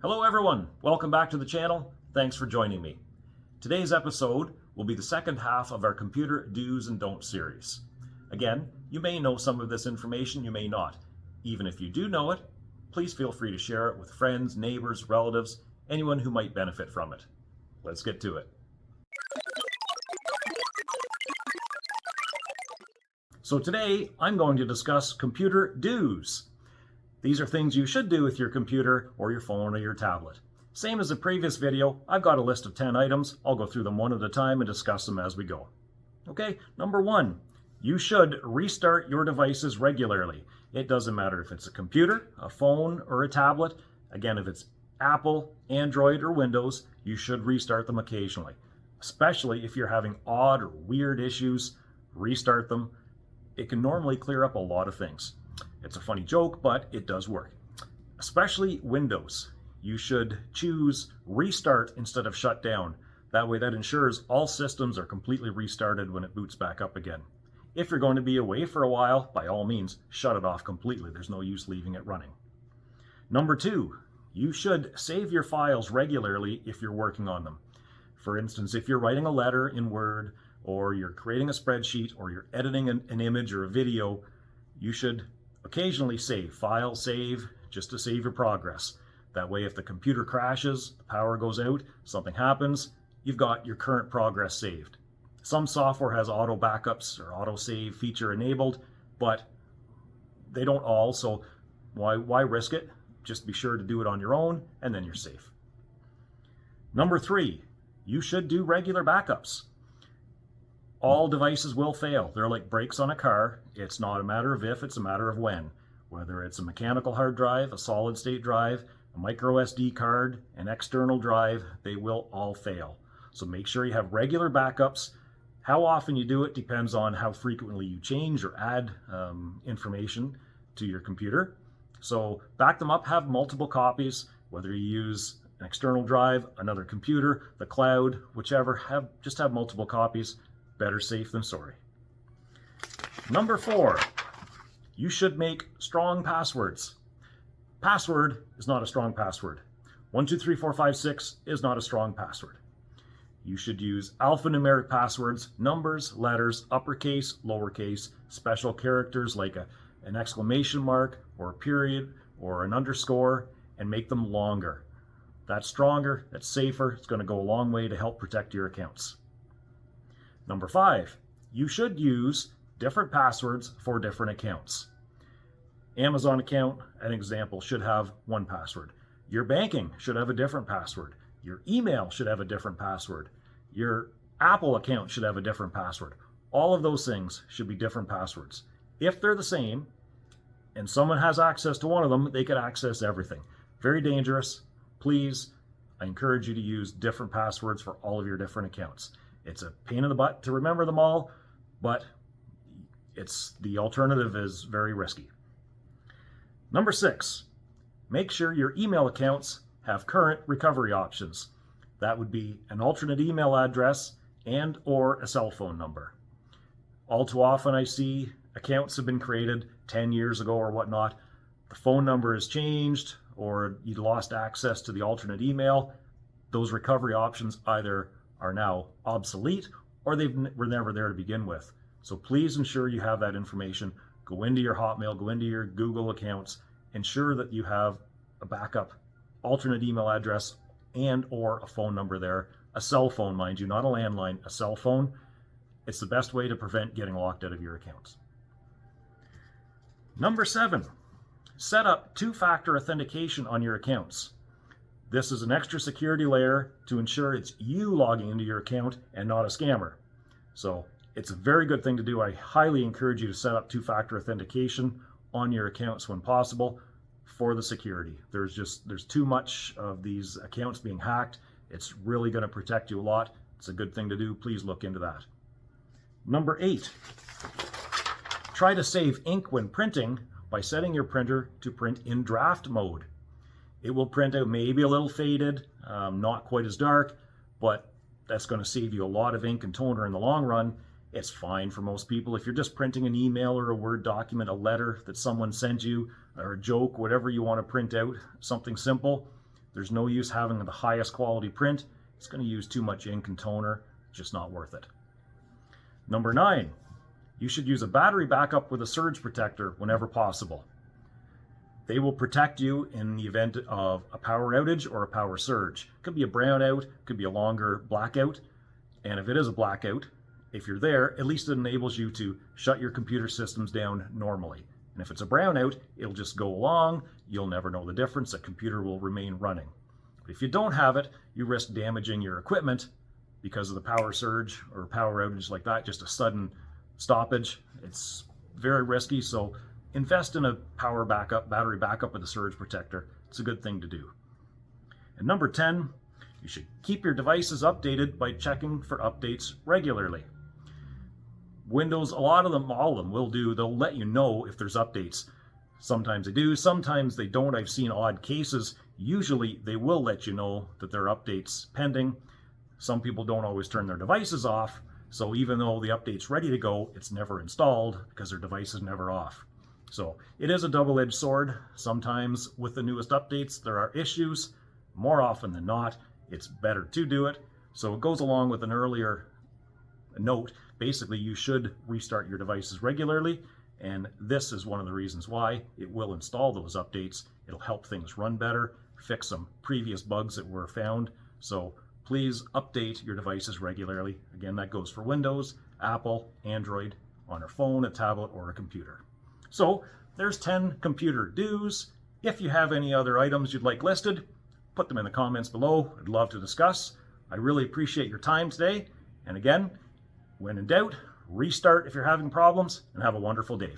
Hello everyone, welcome back to the channel. Thanks for joining me. Today's episode will be the second half of our computer do's and don'ts series. Again, you may know some of this information, you may not. Even if you do know it, please feel free to share it with friends, neighbors, relatives, anyone who might benefit from it. Let's get to it. So today I'm going to discuss computer do's. These are things you should do with your computer or your phone or your tablet. Same as the previous video, I've got a list of 10 items. I'll go through them one at a time and discuss them as we go. Okay, number 1, you should restart your devices regularly. It doesn't matter if it's a computer, a phone, or a tablet. Again, if it's Apple, Android, or Windows, you should restart them occasionally. Especially if you're having odd or weird issues, restart them. It can normally clear up a lot of things. It's a funny joke, but it does work. Especially Windows. You should choose restart instead of shut down. That way that ensures all systems are completely restarted when it boots back up again. If you're going to be away for a while, by all means, shut it off completely. There's no use leaving it running. Number 2, you should save your files regularly if you're working on them. For instance, if you're writing a letter in Word, or you're creating a spreadsheet, or you're editing an image or a video, you should occasionally save just to save your progress. That way if the computer crashes, the power goes out, something happens, you've got your current progress saved. Some software has auto backups or auto save feature enabled, but they don't all, so why risk it? Just be sure to do it on your own and then you're safe. Number 3, you should do regular backups. All devices will fail. They're like brakes on a car. It's not a matter of if, it's a matter of when. Whether it's a mechanical hard drive, a solid state drive, a micro SD card, an external drive, they will all fail. So make sure you have regular backups. How often you do it depends on how frequently you change or add information to your computer. So back them up, have multiple copies, whether you use an external drive, another computer, the cloud, whichever, just have multiple copies. Better safe than sorry. Number 4, you should make strong passwords. Password is not a strong password. 1, 2, 3, 4, 5, 6 is not a strong password. You should use alphanumeric passwords, numbers, letters, uppercase, lowercase, special characters like an exclamation mark or a period or an underscore, and make them longer. That's stronger, that's safer, it's going to go a long way to help protect your accounts. Number 5, you should use different passwords for different accounts. Amazon account, an example, should have one password. Your banking should have a different password. Your email should have a different password. Your Apple account should have a different password. All of those things should be different passwords. If they're the same and someone has access to one of them, they could access everything. Very dangerous. Please, I encourage you to use different passwords for all of your different accounts. It's a pain in the butt to remember them all, but the alternative is very risky. Number 6, make sure your email accounts have current recovery options. That would be an alternate email address and or a cell phone number. All too often I see accounts have been created 10 years ago or whatnot. The phone number has changed or you lost access to the alternate email. Those recovery options either are now obsolete or they were never there to begin with. So please ensure you have that information. Go into your Hotmail, go into your Google accounts, ensure that you have a backup alternate email address and or a phone number there. A cell phone, mind you, not a landline, a cell phone. It's the best way to prevent getting locked out of your accounts. Number 7, set up two-factor authentication on your accounts. This is an extra security layer to ensure it's you logging into your account and not a scammer. So it's a very good thing to do. I highly encourage you to set up two-factor authentication on your accounts when possible for the security. There's too much of these accounts being hacked. It's really going to protect you a lot. It's a good thing to do. Please look into that. Number 8, try to save ink when printing by setting your printer to print in draft mode. It will print out maybe a little faded, not quite as dark, but that's going to save you a lot of ink and toner in the long run. It's fine for most people. If you're just printing an email or a Word document, a letter that someone sent you, or a joke, whatever you want to print out, something simple, There's no use having the highest quality print. It's going to use too much ink and toner. Just not worth it. Number 9, you should use a battery backup with a surge protector whenever possible. They will protect you in the event of a power outage or a power surge. It could be a brownout, could be a longer blackout. And if it is a blackout, if you're there, at least it enables you to shut your computer systems down normally. And if it's a brownout, it'll just go along. You'll never know the difference. The computer will remain running. But if you don't have it, you risk damaging your equipment because of the power surge or power outage like that, just a sudden stoppage. It's very risky. So invest in a power backup, battery backup with a surge protector. It's a good thing to do. And number 10, you should keep your devices updated by checking for updates regularly. Windows, a lot of them, all of them will do. They'll let you know if there's updates. Sometimes they do, sometimes they don't. I've seen odd cases. Usually they will let you know that there are updates pending. Some people don't always turn their devices off. So even though the update's ready to go, it's never installed because their device is never off. So it is a double-edged sword. Sometimes with the newest updates, there are issues. More often than not, it's better to do it. So it goes along with an earlier note. Basically, you should restart your devices regularly, and this is one of the reasons why. It will install those updates. It'll help things run better, fix some previous bugs that were found. So please update your devices regularly. Again, that goes for Windows, Apple, Android, on a phone, a tablet, or a computer. So there's 10 computer do's. If you have any other items you'd like listed, put them in the comments below. I'd love to discuss. I really appreciate your time today. And again, when in doubt, restart if you're having problems, and have a wonderful day.